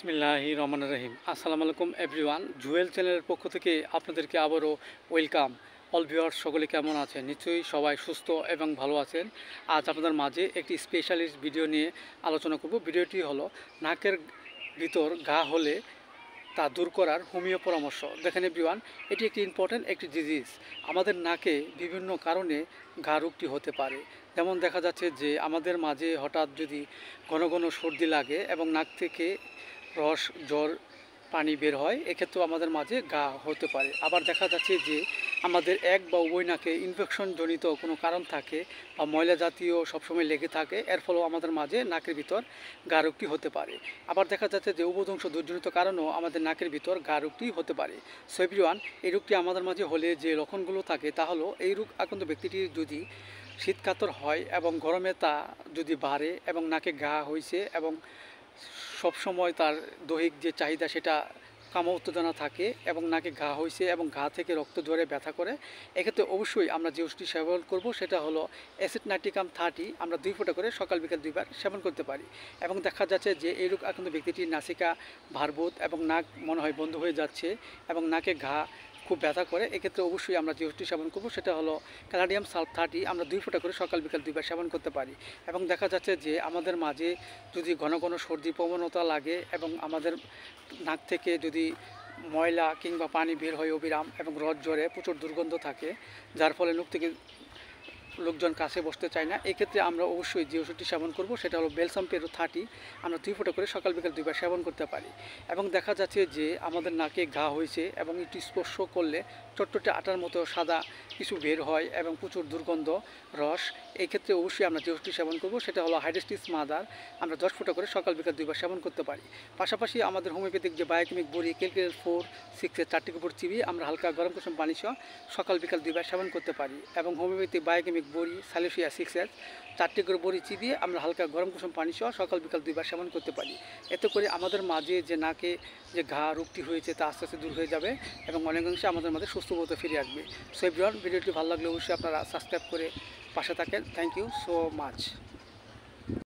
বিসমিল্লাহির রহমানির রহিম। আসসালামু আলাইকুম এভরিওয়ান। জুয়েল চ্যানেলের পক্ষ থেকে আপনাদেরকে আবারও ওয়েলকাম। অল ভিউয়ার্স সকলে কেমন আছেন? নিশ্চয়ই সবাই সুস্থ এবং ভালো আছেন। আজ আপনাদের মাঝে একটি স্পেশালিস্ট ভিডিও নিয়ে আলোচনা করব। ভিডিওটি হলো নাকের ভিতর ঘা হলে তা দূর করার হোমিও পরামর্শ। দেখেন এভরিওয়ান, এটি একটি ইম্পর্ট্যান্ট একটি ডিজিজ। আমাদের নাকে বিভিন্ন কারণে ঘা রোগটি হতে পারে। যেমন দেখা যাচ্ছে যে আমাদের মাঝে হঠাৎ যদি ঘন ঘন সর্দি লাগে এবং নাক থেকে রস জ্বর পানি বের হয়, এক্ষেত্রেও আমাদের মাঝে ঘা হতে পারে। আবার দেখা যাচ্ছে যে আমাদের এক বা উভয় নাকে ইনফেকশনজনিত কোনো কারণ থাকে বা ময়লা জাতীয় সবসময় লেগে থাকে, এর ফলেও আমাদের মাঝে নাকের ভিতর ঘা রোগটি হতে পারে। আবার দেখা যাচ্ছে যে উভদংশ দুর্জনিত কারণেও আমাদের নাকের ভিতর ঘা রোগটি হতে পারে। সো এভরিওয়ান, এই রোগটি আমাদের মাঝে হলে যে লক্ষণগুলো থাকে তা হলো, এই রোগ আক্রান্ত ব্যক্তিটি যদি শীতকাতর হয় এবং গরমে তা যদি বাড়ে এবং নাকে ঘা হয়েছে এবং সবসময় তার দৈহিক যে চাহিদা সেটা কামা উত্তেজনা থাকে এবং নাকে ঘা হয়েছে এবং ঘা থেকে রক্ত ঝরে ব্যথা করে, এক্ষেত্রে অবশ্যই আমরা যে ওষুধটি সেবন করব সেটা হলো অ্যাসিড-নাইট্রিকাম 30। আমরা 2 ফোঁটা করে সকাল বিকাল 2 বার সেবন করতে পারি। এবং দেখা যাচ্ছে যে এই রোগ আক্রান্ত ব্যক্তিটির নাসিকা ভারবোধ এবং নাক মনে হয় বন্ধ হয়ে যাচ্ছে এবং নাকে ঘা খুব ব্যথা করে, এক্ষেত্রে অবশ্যই আমরা যে ওষুধটি সেবন করব সেটা হলো ক্যানাডিয়াম সালফ 30। আমরা 2 ফোঁটা করে সকাল বিকাল 2 বার সেবন করতে পারি। এবং দেখা যাচ্ছে যে আমাদের মাঝে যদি ঘন ঘন সর্দি প্রবণতা লাগে এবং আমাদের নাক থেকে যদি ময়লা কিংবা পানি বের হয় অবিরাম এবং রস জ্বরে প্রচুর দুর্গন্ধ থাকে, যার ফলে মুখ থেকে লোকজন কাছে বসতে চায় না, এক্ষেত্রে আমরা অবশ্যই যে ওষুধটি সেবন করব সেটা হলো বেলসাম পেরো 30। আমরা 2 ফোঁটা করে সকাল বিকাল 2 বার সেবন করতে পারি। এবং দেখা যাচ্ছে যে আমাদের নাকে ঘা হয়েছে এবং একটু স্পর্শ করলে চটচটে আটার মতো সাদা কিছু বের হয় এবং প্রচুর দুর্গন্ধ রস, এই ক্ষেত্রে অবশ্যই আমরা যে ওষুধটি সেবন করব সেটা হলো হাইড্রেস্টিস মাদার। আমরা 10 ফোঁটা করে সকাল বিকাল 2 বার সেবন করতে পারি। পাশাপাশি আমাদের হোমিওপ্যাথিক যে বায়োকেমিক বড়ি ক্যালকুলেট 4-6-এর 4টি উপর চিবিয়ে আমরা হালকা গরম কুসুম পানি সহ সকাল বিকাল 2 বার সেবন করতে পারি। এবং হোমিওপ্যাথিক বায়োকেমিক বড়ি সালিসিয়া 6-এর 4টি করে বড়ি চিবিয়ে আমরা হালকা গরম কুসুম পানি সহ সকাল বিকাল 2 বার সেবন করতে পারি। এতে করে আমাদের মাঝে যে নাকে যে ঘা রোগটি হয়েছে তা আস্তে আস্তে দূর হয়ে যাবে এবং অনেকাংশে আমাদের মাঝে সুস্থবোধ ফিরে আসবে। সো এভরিওয়ান, ভিডিওটি ভালো লাগলে অবশ্যই আপনারা সাবস্ক্রাইব করে পাশে থাকেন। Thank you so much.